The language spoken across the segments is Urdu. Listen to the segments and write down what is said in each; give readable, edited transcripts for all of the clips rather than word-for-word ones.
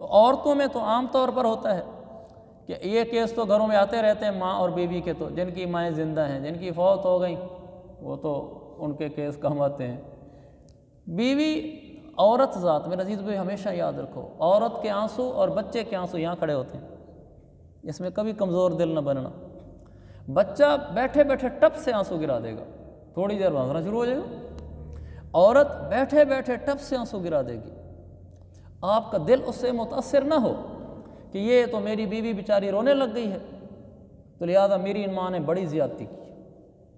تو عورتوں میں تو عام طور پر ہوتا ہے کہ یہ کیس تو گھروں میں آتے رہتے ہیں، ماں اور بیوی کے، تو جن کی مائیں زندہ ہیں، جن کی فوت ہو گئیں وہ تو ان کے کیس کم آتے ہیں۔ بیوی عورت ذات میں عزیز بھائی ہمیشہ یاد رکھو، عورت کے آنسو اور بچے کے آنسو یہاں کھڑے ہوتے ہیں، اس میں کبھی کمزور دل نہ بننا۔ بچہ بیٹھے بیٹھے ٹپ سے آنسو گرا دے گا، تھوڑی دیر ہنسنا شروع ہو جائے گا۔ عورت بیٹھے بیٹھے ٹپ سے آنسو گرا دے گی، آپ کا دل اس سے متاثر نہ ہو کہ یہ تو میری بیوی بیچاری رونے لگ گئی ہے، تو لہذا میری ماں نے بڑی زیادتی کی،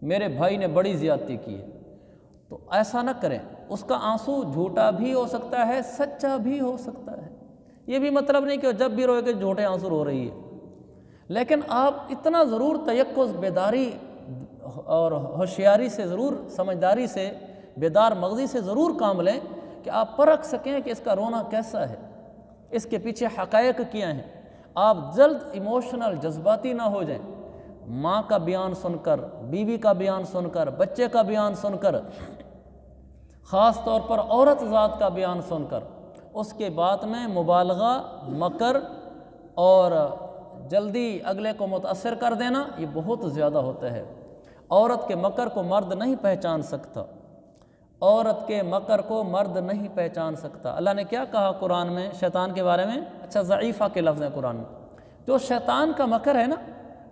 میرے بھائی نے بڑی زیادتی کی ہے، تو ایسا نہ کریں۔ اس کا آنسو جھوٹا بھی ہو سکتا ہے، سچا بھی ہو سکتا ہے، یہ بھی مطلب نہیں کہ جب بھی روئے کہ جھوٹے آنسو رو رہی ہے، لیکن آپ اتنا ضرور تیقظ، بیداری اور ہوشیاری سے، ضرور سمجھداری سے، بیدار مغزی سے ضرور کام لیں کہ آپ پرکھ سکیں کہ اس کا رونا کیسا ہے، اس کے پیچھے حقائق کیا ہیں۔ آپ جلد ایموشنل، جذباتی نہ ہو جائیں۔ ماں کا بیان سن کر، بیوی کا بیان سن کر، بچے کا بیان سن کر، خاص طور پر عورت ذات کا بیان سن کر، اس کے بعد میں مبالغہ، مکر اور جلدی اگلے کو متاثر کر دینا، یہ بہت زیادہ ہوتا ہے۔ عورت کے مکر کو مرد نہیں پہچان سکتا، عورت کے مکر کو مرد نہیں پہچان سکتا۔ اللہ نے کیا کہا قرآن میں شیطان کے بارے میں؟ اچھا، ضعیفہ کے لفظ ہیں قرآن میں۔ جو شیطان کا مکر ہے نا،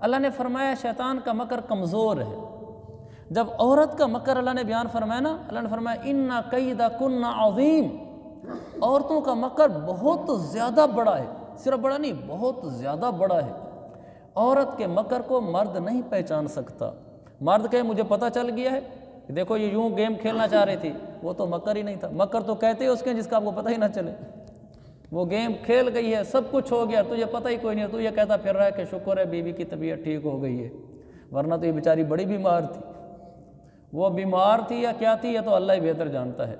اللہ نے فرمایا شیطان کا مکر کمزور ہے۔ جب عورت کا مکر اللہ نے بیان فرمایا نا، اللہ نے فرمایا اِنَّ کَیْدَکُنَّ عَظِیم، عورتوں کا مکر بہت زیادہ بڑا ہے، صرف بڑا نہیں، بہت زیادہ بڑا ہے۔ عورت کے مکر کو مرد نہیں پہچان سکتا۔ مرد کہے مجھے پتہ چل گیا ہے، دیکھو یہ یوں گیم کھیلنا چاہ رہی تھی، وہ تو مکر ہی نہیں تھا۔ مکر تو کہتے ہیں اس کے جس کا آپ کو پتہ ہی نہ چلے، وہ گیم کھیل گئی ہے، سب کچھ ہو گیا، تجھے پتہ ہی کوئی نہیں، تو یہ کہتا پھر رہا ہے کہ شکر ہے بیوی کی طبیعت ٹھیک ہو گئی ہے، ورنہ تو یہ بیچاری بڑی بیمار تھی۔ وہ بیمار تھی یا کیا تھی، یہ تو اللہ ہی بہتر جانتا ہے۔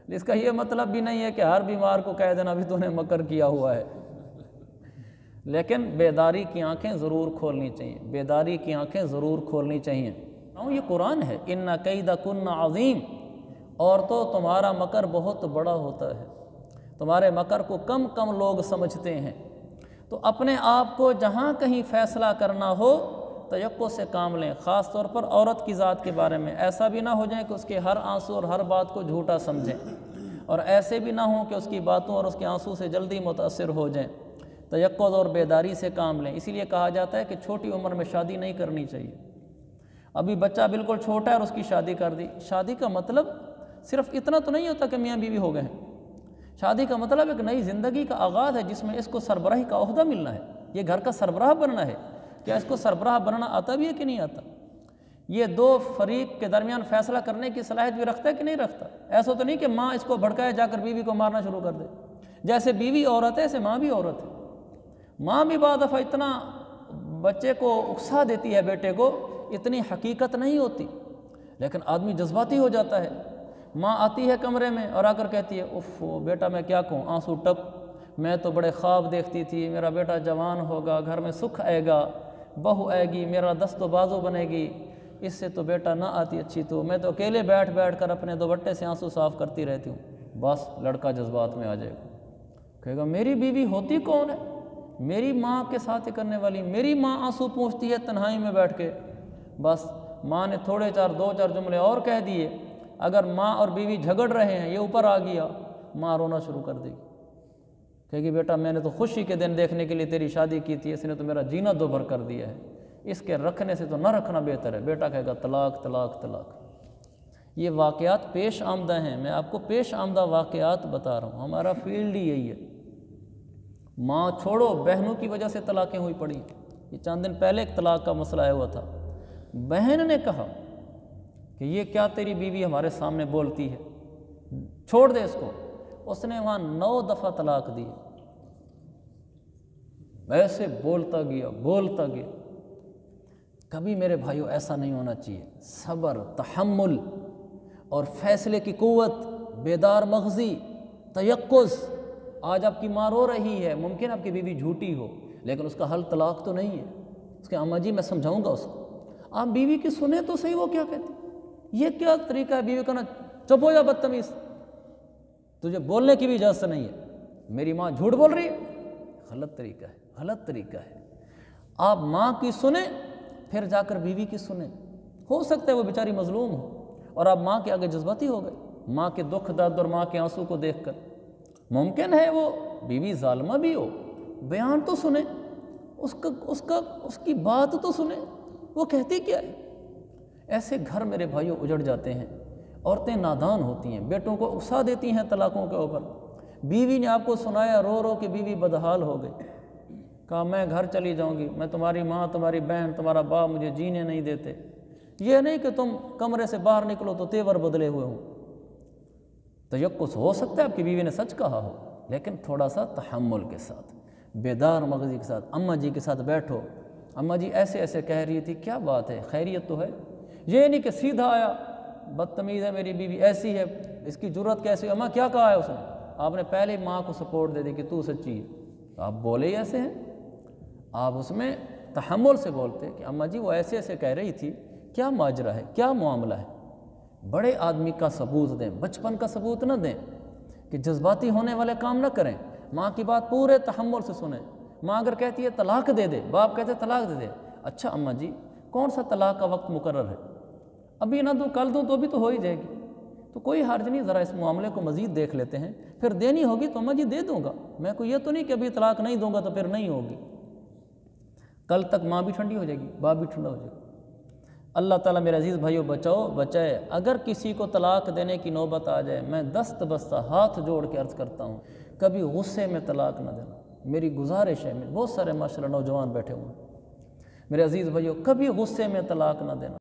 اس کا یہ مطلب بھی نہیں ہے کہ ہر بیمار کو کہہ دینا بھی تو نے مکر کیا ہوا ہے، لیکن بیداری کی آنکھیں ضرور کھولنی چاہیے، بیداری کی آنکھیں ضرور کھولنی چاہیے۔ یہ قرآن ہے، اِنَّ کَیْدَکُنَّ عَظِیم، عورتوں تمہارا مکر بہت بڑا ہوتا ہے، تمہارے مکر کو کم کم لوگ سمجھتے ہیں۔ تو اپنے آپ کو جہاں کہیں فیصلہ کرنا ہو تیقظ سے کام لیں، خاص طور پر عورت کی ذات کے بارے میں۔ ایسا بھی نہ ہو جائیں کہ اس کے ہر آنسو اور ہر بات کو جھوٹا سمجھیں، اور ایسے بھی نہ ہوں کہ اس کی باتوں اور اس کے آنسو سے جلدی متاثر ہو جائیں۔ تیقظ اور بیداری سے کام لیں۔ اسی لیے کہا جاتا ہے کہ چھوٹی عمر میں شادی نہیں کرنی چاہیے۔ ابھی بچہ بالکل چھوٹا ہے اور اس کی شادی کر دی، شادی کا مطلب صرف اتنا تو نہیں ہوتا کہ میاں بیوی ہو گئے ہیں۔ شادی کا مطلب ایک نئی زندگی کا آغاز ہے جس میں اس کو سربراہی کا عہدہ ملنا ہے، یہ گھر کا سربراہ بننا ہے۔ کیا اس کو سربراہ بننا آتا بھی ہے کہ نہیں آتا؟ یہ دو فریق کے درمیان فیصلہ کرنے کی صلاحیت بھی رکھتا ہے کہ نہیں رکھتا؟ ایسا تو نہیں کہ ماں اس کو بھڑکائے جا کر بیوی کو مارنا شروع کر دے۔ جیسے بیوی عورت ہے ایسے ماں بھی عورت ہے۔ ماں بھی بعض دفعہ اتنا بچے کو اکسا دیتی ہے، بیٹے کو، اتنی حقیقت نہیں ہوتی، لیکن آدمی جذباتی ہو جاتا ہے۔ ماں آتی ہے کمرے میں اور آ کر کہتی ہے اف بیٹا میں کیا کہوں، آنسو ٹپ، میں تو بڑے خواب دیکھتی تھی، میرا بیٹا جوان ہوگا، گھر میں سکھ آئے گا، بہو آئے گی، میرا دست و بازو بنے گی، اس سے تو بیٹا نہ آتی اچھی، تو میں تو اکیلے بیٹھ بیٹھ کر اپنے دوپٹے سے آنسو صاف کرتی رہتی ہوں۔ بس لڑکا جذبات میں آ جائے گا، کہے گا میری بیوی ہوتی کون ہے، میری ماں کے ساتھ ہی کرنے والی، میری ماں آنسو پوچھتی ہے تنہائی میں بیٹھ کے۔ بس ماں نے تھوڑے دو چار جملے اور کہہ دیے، اگر ماں اور بیوی جھگڑ رہے ہیں، یہ اوپر آ گیا، ماں رونا شروع کر دے گی، کہے گی بیٹا میں نے تو خوشی کے دن دیکھنے کے لیے تیری شادی کی تھی، اس نے تو میرا جینا دوبھر کر دیا ہے، اس کے رکھنے سے تو نہ رکھنا بہتر ہے۔ بیٹا کہے گا طلاق طلاق طلاق۔ یہ واقعات پیش آمدہ ہیں، میں آپ کو پیش آمدہ واقعات بتا رہا ہوں، ہمارا فیلڈ ہی یہی ہے۔ ماں چھوڑو، بہنوں کی وجہ سے طلاقیں ہوئی پڑی۔ یہ چند دن پہلے ایک طلاق کا مسئلہ آیا ہوا تھا، بہن نے کہا کہ یہ کیا تیری بیوی ہمارے سامنے بولتی ہے، چھوڑ دے اس کو۔ اس نے وہاں 9 دفعہ طلاق دی، ایسے بولتا گیا۔ کبھی میرے بھائیو ایسا نہیں ہونا چاہیے۔ صبر، تحمل اور فیصلے کی قوت، بیدار مغزی، تیقظ۔ آج آپ کی ماں رو رہی ہے، ممکن آپ کی بیوی جھوٹی ہو، لیکن اس کا حل طلاق تو نہیں ہے۔ اس کے اماں جی میں سمجھاؤں گا اس کو، آپ بیوی کی سنیں تو صحیح وہ کیا کہتی۔ یہ کیا طریقہ ہے بیوی کہنا چپ ہو یا بدتمیز، تجھے بولنے کی بھی اجازت نہیں ہے۔ میری ماں جھوٹ بول رہی ہے، غلط طریقہ ہے، غلط طریقہ ہے۔ آپ ماں کی سنیں پھر جا کر بیوی کی سنیں۔ ہو سکتا ہے وہ بیچاری مظلوم ہو اور آپ ماں کے آگے جذباتی ہو گئے، ماں کے دکھ درد اور ماں کے آنسو کو دیکھ کر۔ ممکن ہے وہ بیوی ظالمہ بھی ہو، بیان تو سنیں، اس کی بات تو سنیں، وہ کہتی کیا ہے۔ ایسے گھر میرے بھائیوں اجڑ جاتے ہیں، عورتیں نادان ہوتی ہیں، بیٹوں کو اکسا دیتی ہیں طلاقوں کے اوپر۔ بیوی نے آپ کو سنایا رو رو کہ بیوی بدحال ہو گئی، کہا میں گھر چلی جاؤں گی، میں تمہاری ماں، تمہاری بہن، تمہارا باپ مجھے جینے نہیں دیتے۔ یہ نہیں کہ تم کمرے سے باہر نکلو تو تیور بدلے ہوئے ہوں۔ تیقظ ہو سکتا ہے آپ کی بیوی نے سچ کہا ہو، لیکن تھوڑا سا تحمل کے ساتھ، بیدار مغزی کے ساتھ اماں جی کے ساتھ بیٹھو، اماں جی ایسے ایسے کہہ رہی تھی، کیا بات ہے، خیریت تو ہے؟ یہ نہیں کہ سیدھا آیا، بدتمیز ہے میری بیوی، ایسی ہے، اس کی جرت کیسی ہے، اماں کیا کہا ہے اس نے؟ آپ نے پہلے ماں کو سپورٹ دے دی کہ تو سچی ہے۔ آپ بولے ہی ایسے ہیں، آپ اس میں تحمل سے بولتے کہ اماں جی وہ ایسے ایسے کہہ رہی تھی، کیا ماجرا ہے، کیا معاملہ ہے۔ بڑے آدمی کا ثبوت دیں، بچپن کا ثبوت نہ دیں کہ جذباتی ہونے والے کام نہ کریں۔ ماں کی بات پورے تحمل سے سنیں۔ ماں اگر کہتی ہے طلاق دے دے، باپ کہتے طلاق دے دے، اچھا اماں جی کون سا طلاق کا وقت مقرر ہے؟ ابھی نہ دوں کل دوں تو بھی تو ہو ہی جائے گی، تو کوئی حرج نہیں، ذرا اس معاملے کو مزید دیکھ لیتے ہیں، پھر دینی ہوگی تو اماں جی دے دوں گا، میں کوئی یہ تو نہیں کہ ابھی طلاق نہیں دوں گا تو پھر نہیں ہوگی۔ کل تک ماں بھی ٹھنڈی ہو جائے گی، باپ بھی ٹھنڈا ہو جائے گا۔ اللہ تعالیٰ میرے عزیز بھائیوں بچائے۔ اگر کسی کو طلاق دینے کی نوبت آ جائے، میں دست بستہ ہاتھ جوڑ کے عرض کرتا ہوں، کبھی غصے میں طلاق نہ دینا، میری گزارش ہے۔ بہت سارے ماشاءاللہ نوجوان بیٹھے ہوئے ہیں، میرے عزیز بھائیوں کبھی غصے میں طلاق نہ دینا۔